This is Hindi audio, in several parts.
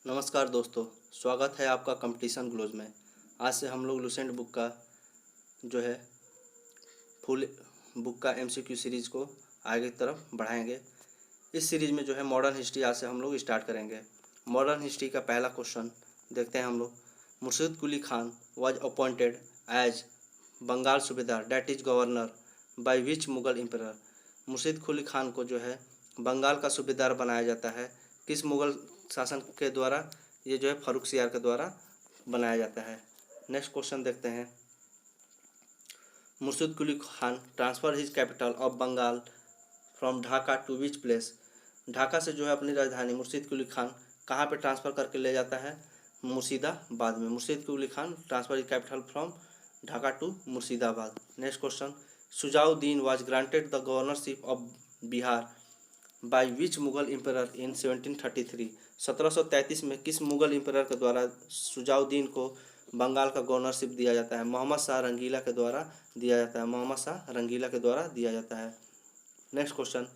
नमस्कार दोस्तों, स्वागत है आपका कंपटीशन ग्लोज में। आज से हम लोग लुसेंट बुक का जो है फुल बुक का एमसीक्यू सीरीज़ को आगे की तरफ बढ़ाएंगे। इस सीरीज़ में जो है मॉडर्न हिस्ट्री आज से हम लोग स्टार्ट करेंगे। मॉडर्न हिस्ट्री का पहला क्वेश्चन देखते हैं हम लोग। Murshid Quli Khan was appointed as Bengal subedar that is governor by which Mughal emperor. Murshid Quli Khan को जो है बंगाल का सूबेदार बनाया जाता है किस मुगल शासन के द्वारा? ये जो है फारुखसियार के द्वारा बनाया जाता है। नेक्स्ट क्वेश्चन देखते हैं। Murshid Quli Khan transfer his capital of Bengal from Dhaka to which place. Dhaka से जो है अपनी राजधानी मुर्शिद कुली खान कहाँ पे ट्रांसफ़र करके ले जाता है? मुर्शिदाबाद में। Murshid Quli Khan transfer his capital from Dhaka to Murshidabad. Next question. Shujauddin was granted the governorship of Bihar by which Mughal emperor in 1733। 1733 में किस मुगल एम्परर के द्वारा शुजाउद्दीन को बंगाल का गवर्नरशिप दिया जाता है? मोहम्मद शाह रंगीला के द्वारा दिया जाता है। मोहम्मद शाह रंगीला के द्वारा दिया जाता है। Next question.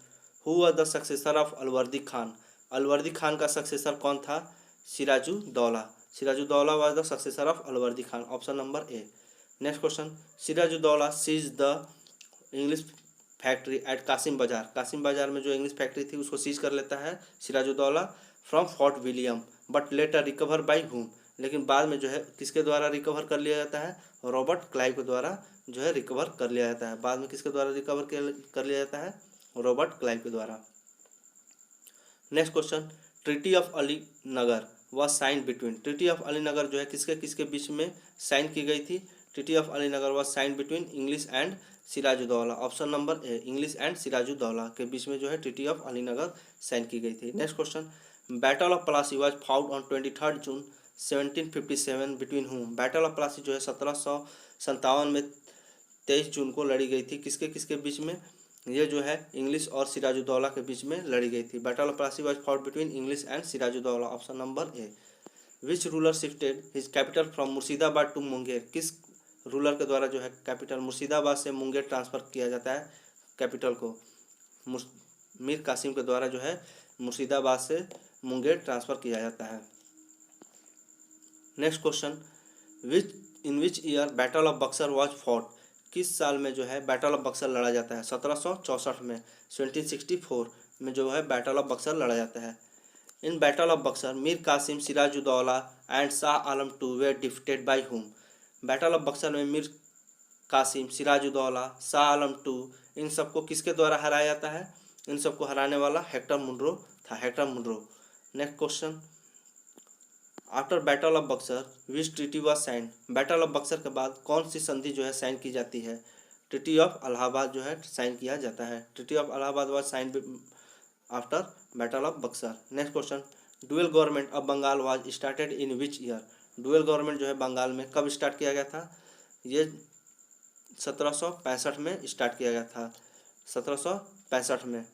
Who was the successor of Alivardi Khan. Alivardi Khan का सक्सेसर कौन था? Sirajuddaulah. Sirajuddaulah was the successor of Alivardi Khan. Option number A. Next question. Sirajuddaulah seize the English factory at Kasimbazar. Qasim बाजार में जो इंग्लिश फैक्ट्री थी उसको सीज कर लेता है Sirajuddaula from Fort William, but later recover by whom. लेकिन बाद में जो है किसके द्वारा रिकवर कर लिया जाता है? रॉबर्ट क्लाइव के द्वारा जो है रिकवर कर लिया जाता है। बाद में किसके द्वारा रिकवर कर लिया जाता है? रॉबर्ट क्लाइव के द्वारा। Next question. Treaty of Alinagar was sign between. Treaty of Alinagar जो है किसके किसके बीच में साइन की गई थी? Treaty of Alinagar was sign between English and Sirajuddaula. Option number A, English and Sirajuddaula के बीच में जो है treaty of Alinagar sign की गई थी। Next question. Battle of Plassey was fought on 23 June 1757 between whom. Battle of Plassey जो है 1757 में 23 जून को लड़ी गई थी। किसके किसके बीच में? ये जो है इंग्लिश और सिराजुद्दौला के बीच में लड़ी गई थी। Battle of Plassey was fought between English and Sirajuddaula. Option number A. Which ruler shifted his capital from Murshidabad to Munger. किस रूलर के द्वारा जो है कैपिटल मुर्शिदाबाद से मुंगेर ट्रांसफ़र किया जाता है? कैपिटल को मीर कासिम के द्वारा जो है मुर्शिदाबाद से मुंगेर ट्रांसफ़र किया जाता है। Next question. In which year battle of Buxar was fought. किस साल में जो है बैटल ऑफ बक्सर लड़ा जाता है? 1764 में। 1764 में जो है बैटल ऑफ बक्सर लड़ा जाता है। In battle of Buxar Mir Kasim, Sirajuddaula and Shah Alam two were defeated by whom. Battle of Buxar में मीर कासिम, सिराजुद्दौला, शाह आलम टू इन सबको किसके द्वारा हराया जाता है? इन सबको हराने वाला हेक्टर मुनरो था। Hector Munro. Next question. After battle of Buxar which treaty was sign. Battle of Buxar के बाद कौन सी संधि जो है साइन की जाती है? ट्रीटी ऑफ इलाहाबाद जो है साइन किया जाता है। Treaty of Allahabad was sign after battle of Buxar. Next question. Dual government of Bengal was started in which year. Dual government जो है बंगाल में कब स्टार्ट किया गया था? ये 1765 में स्टार्ट किया गया था। 1765 में।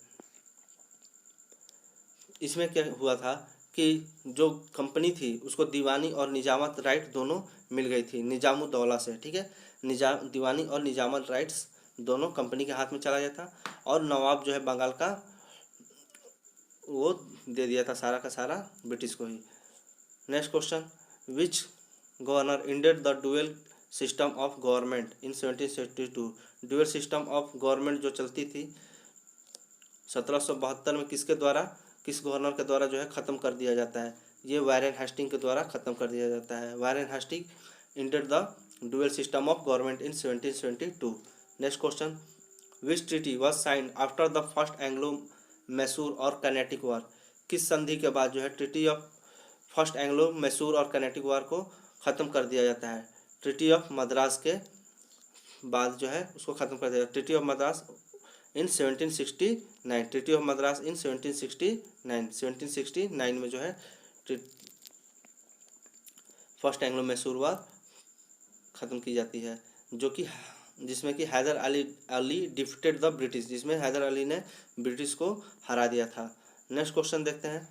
इसमें क्या हुआ था कि जो कंपनी थी उसको दीवानी और निजामत राइट दोनों मिल गई थी निजामुद्दौला से। ठीक है, दीवानी और निजामत राइट्स दोनों कंपनी के हाथ में चला गया था और नवाब जो है बंगाल का वो दे दिया था सारा का सारा ब्रिटिश को ही। Next question. Which governor ended the dual system of government in 1772। Dual system of government जो चलती थी 1772 में किसके द्वारा, किस गवर्नर के द्वारा जो है ख़त्म कर दिया जाता है? ये वारेन हेस्टिंग के द्वारा ख़त्म कर दिया जाता है। Warren Hastings ended the dual system of government in 1772। Next question. Which treaty was signed after the first Anglo Mysore और कर्नेटिक वार। किस संधि के बाद जो है treaty of first Anglo Mysore और कर्नेटिक वार को ख़त्म कर दिया जाता है? ट्रीटी ऑफ मद्रास के बाद जो है उसको ख़त्म कर दिया जाता है। Treaty of Madras in 1769। Treaty of Madras in 1769। 1769 में जो है फर्स्ट एंग्लो मैसूर वार ख़त्म की जाती है, जो कि जिसमें कि Hyder Ali defeated the British, जिसमें हैदर अली ने ब्रिटिश को हरा दिया था। नेक्स्ट क्वेश्चन देखते हैं।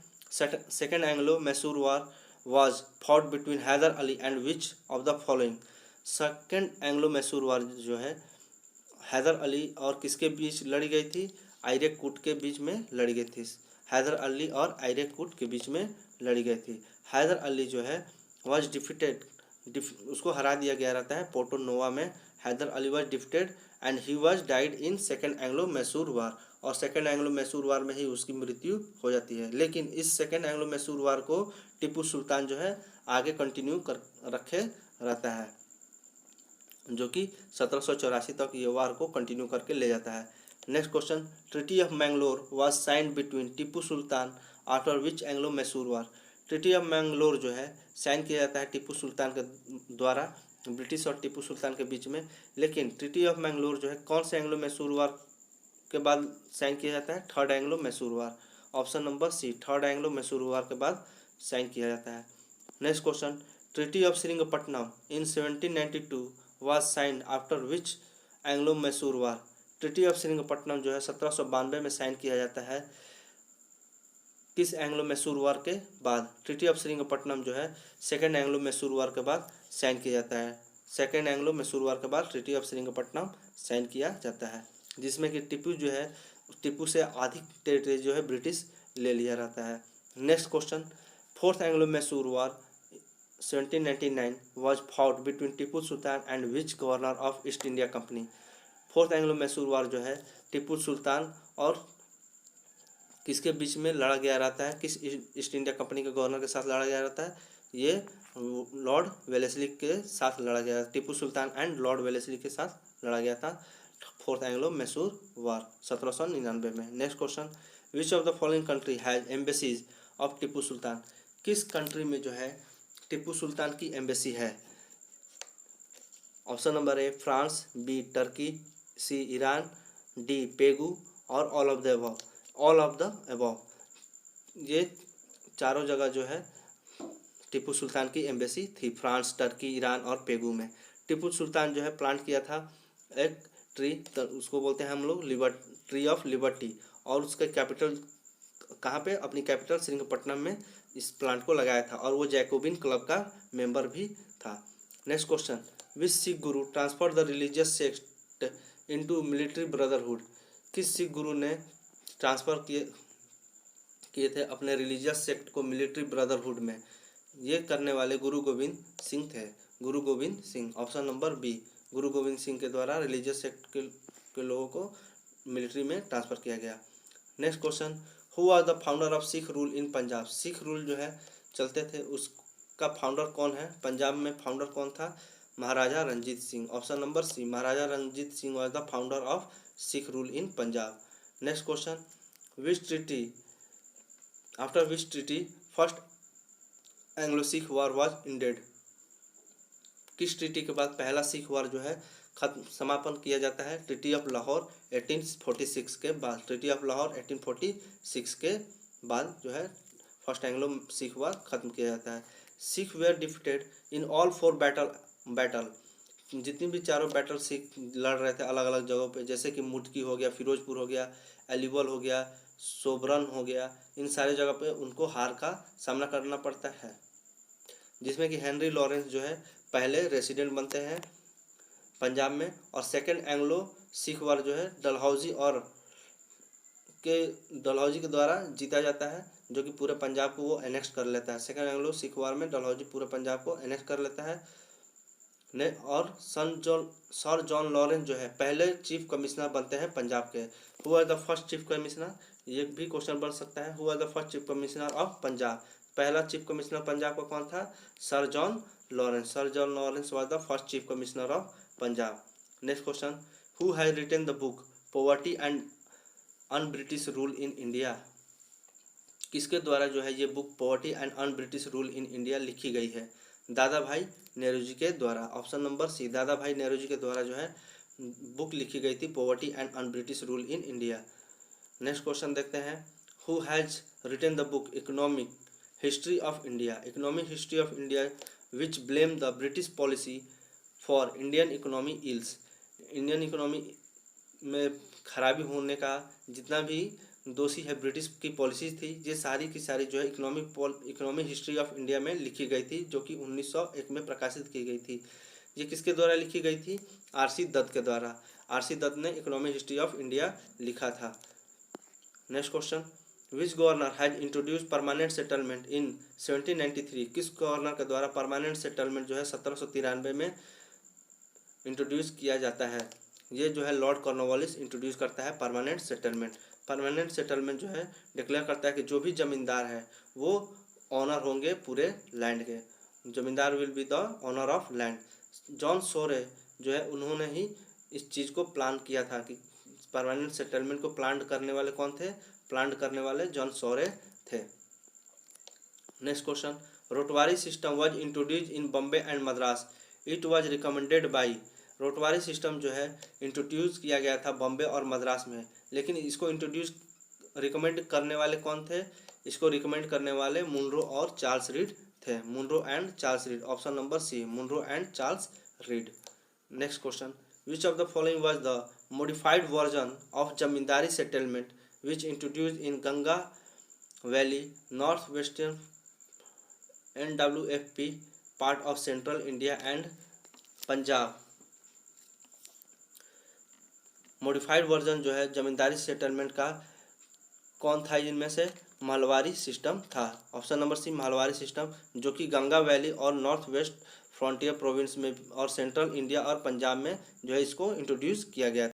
Second Anglo Mysore war was fought between Hyder Ali and which of the following. Second Anglo Mysore war जो है हैदर अली और किसके बीच लड़ी गई थी? आयरे कूट के बीच में लड़ी गई थी। हैदर अली और आयरे कूट के बीच में लड़ी गई थी। हैदर अली जो है वॉज डिफीटेड, उसको हरा दिया गया रहता है पोर्टो नोवा में। Hyder Ali was defeated and he was died in second Anglo Mysore war, और सेकेंड एंग्लो मैसूर वार में ही उसकी मृत्यु हो जाती है। लेकिन इस सेकेंड एंग्लो मैसूर वार को टीपू सुल्तान जो है आगे कंटिन्यू कर रखे रहता है, जो कि 1784 तक ये वार को कंटिन्यू करके ले जाता है। Next question, treaty of Mangalore was signed between Tipu Sultan after which Anglo Mysore war. Treaty of Mangalore जो है साइन किया जाता है टीपू सुल्तान के द्वारा ब्रिटिश और टीपू सुल्तान के बीच में। लेकिन ट्रीटी ऑफ मैंगलोर जो है कौन से एंग्लो मैसूर वार के बाद साइन किया जाता है? Third Anglo Mysore war. Option number C, third Anglo Mysore war के बाद साइन किया जाता है। Next question, treaty of Srirangapatnam in 1792 was signed after which Anglo Mysore war. Treaty of Srirangapatnam जो है 1792 में साइन किया जाता है, किस एंग्लो मैसूर वार के बाद? ट्रीटी ऑफ श्रीरंगपट्टनम जो है सेकेंड एंग्लो मैसूर वार के बाद साइन किया जाता है। सेकेंड एंग्लो मैसूर वार के बाद ट्रीटी ऑफ श्रीरंगपट्टनम साइन किया जाता है, जिसमें कि टीपू से आधी टेरिटरी जो है ब्रिटिश ले लिया रहता है। Next question, fourth Anglo Mysore war 1799 was fought between Tipu Sultan and which governor of East India Company. Fourth Anglo Mysore war जो है टीपू सुल्तान और किसके बीच में लड़ा गया रहता है? किस ईस्ट इंडिया कंपनी के गवर्नर के साथ लड़ा गया रहता है? ये लॉर्ड वेलेस्ली के साथ लड़ा गया। Tipu Sultan and Lord Wellesley के साथ लड़ा गया था फोर्थ एंग्लो मैसूर वार 1799 में। Next question, which of the following country has embassies of Tipu Sultan. किस कंट्री में जो है टीपू सुल्तान की एम्बेसी है? Option number A France, B Turkey, C Iran, D Pegu और all of the above. All of the above, ये चारों जगह जो है टीपू सुल्तान की एम्बेसी थी, फ्रांस, टर्की, ईरान और पेगू में। टीपू सुल्तान जो है प्लांट किया था एक ट्री, उसको बोलते हैं हम लोग ट्री ऑफ लिबर्टी, और उसका कैपिटल कहाँ पे? अपनी कैपिटल श्रीरंगपट्टनम में इस प्लांट को लगाया था, और वो जैकोबिन क्लब का मेंबर भी था। Next question, which Sikh guru transfer the religious sect into military brotherhood. किस सिख गुरु ने ट्रांसफ़र किए थे अपने रिलीजियस सेक्ट को मिलिट्री ब्रदरहुड में? ये करने वाले गुरु गोविंद सिंह थे, Guru Gobind Singh. Option number B, Guru Gobind Singh के द्वारा रिलीजियस सेक्ट के लोगों को मिलिट्री में ट्रांसफ़र किया गया। Next question, who are the founder of Sikh rule in Punjab. Sikh rule जो है चलते थे, उसका फाउंडर कौन है? पंजाब में फाउंडर कौन था? Maharaja Ranjit Singh. Option number C, Maharaja Ranjit Singh was the founder of Sikh rule in Punjab. Next question, which treaty after which treaty first Anglo Sikh war was ended. किस ट्रीटी के बाद पहला सिख वार जो है खत्म समापन किया जाता है? ट्रीटी ऑफ लाहौर 1846 के बाद। ट्रीटी ऑफ लाहौर 1846 के बाद जो है फर्स्ट एंग्लो सिख वार खत्म किया जाता है। Sikh were defeated in all four battle. जितनी भी चारों बैटल सिख लड़ रहे थे अलग अलग जगहों पे, जैसे कि मुटकी हो गया, फिरोजपुर हो गया, अलीवल हो गया, सोबरन हो गया, इन सारे जगह पे उनको हार का सामना करना पड़ता है, जिसमें कि हेनरी लॉरेंस जो है पहले रेसिडेंट बनते हैं पंजाब में, और सेकंड एंग्लो सिख वार जो है डलहौजी के द्वारा जीता जाता है, जो कि पूरे पंजाब को वो एनेक्स कर लेता है। सेकंड एंग्लो सिख वार में डलहौजी पूरे पंजाब को एनेक्स कर लेता है ने। और सर जॉन लॉरेंस जो है पहले चीफ कमिश्नर बनते हैं पंजाब के। Who are the first chief commissioner, ये भी क्वेश्चन बन सकता है। Who are the first chief commissioner of Punjab. पहला चीफ कमिश्नर पंजाब का कौन था? Sir John Lawrence. Sir John Lawrence was the first chief commissioner of Punjab. Next question, who has written the book poverty and un British rule in India. किसके द्वारा जो है ये book poverty and un British rule in India लिखी गई है? दादा भाई नेहरू जी के द्वारा। ऑप्शन नंबर सी, दादा भाई नेहरू जी के द्वारा जो है बुक लिखी गई थी poverty and un British rule in India. Next question देखते हैं, who has written the book economic history of India. Economic history of India which blame the British policy for Indian economy ills. Indian economy में खराबी होने का जितना भी दोषी है ब्रिटिश की पॉलिसीज थी, ये सारी की सारी जो है इकोनॉमिक हिस्ट्री ऑफ इंडिया में लिखी गई थी, जो कि 1901 में प्रकाशित की गई थी। ये किसके द्वारा लिखी गई थी? आर.सी. दत्त के द्वारा। आर.सी. दत्त ने इकोनॉमिक हिस्ट्री ऑफ इंडिया लिखा था। Next question, which governor has introduce permanent settlement in 1793, किस गवर्नर के द्वारा परमानेंट सेटलमेंट जो है 1793 में इंट्रोड्यूस किया जाता है? ये जो है लॉर्ड कॉर्नवालिस इंट्रोड्यूस करता है परमानेंट सेटलमेंट। परमानेंट सेटलमेंट जो है डिक्लेयर करता है कि जो भी जमींदार है वो ऑनर होंगे पूरे लैंड के, zamindar will be the owner of land. John Shore जो है उन्होंने ही इस चीज़ को प्लान किया था कि परमानेंट सेटलमेंट को प्लान करने वाले कौन थे? प्लान करने वाले जॉन सोरे थे। Next question, ryotwari system was introduce in Bombay and Madras, it was recommended by. Ryotwari system जो है इंट्रोड्यूस किया गया था बॉम्बे और मद्रास में, लेकिन इसको इंट्रोड्यूस रिकमेंड करने वाले कौन थे? इसको रिकमेंड करने वाले मुनरो और चार्ल्स रीड थे। Munro and Charles Reid, option number C, Munro and Charles Reid. Next question, which of the following was the modified version of zamindari settlement which introduced in Ganga Valley, northwestern NWFP part of central India and Punjab। Modified version जो है जमींदारी सेटलमेंट का कौन था इनमें से? मालवारी सिस्टम था, option number C, Mahalwari system, जो कि गंगा वैली और नॉर्थ वेस्ट फ्रंटियर प्रोविंस में और सेंट्रल इंडिया और पंजाब में जो है इसको इंट्रोड्यूस किया गया था।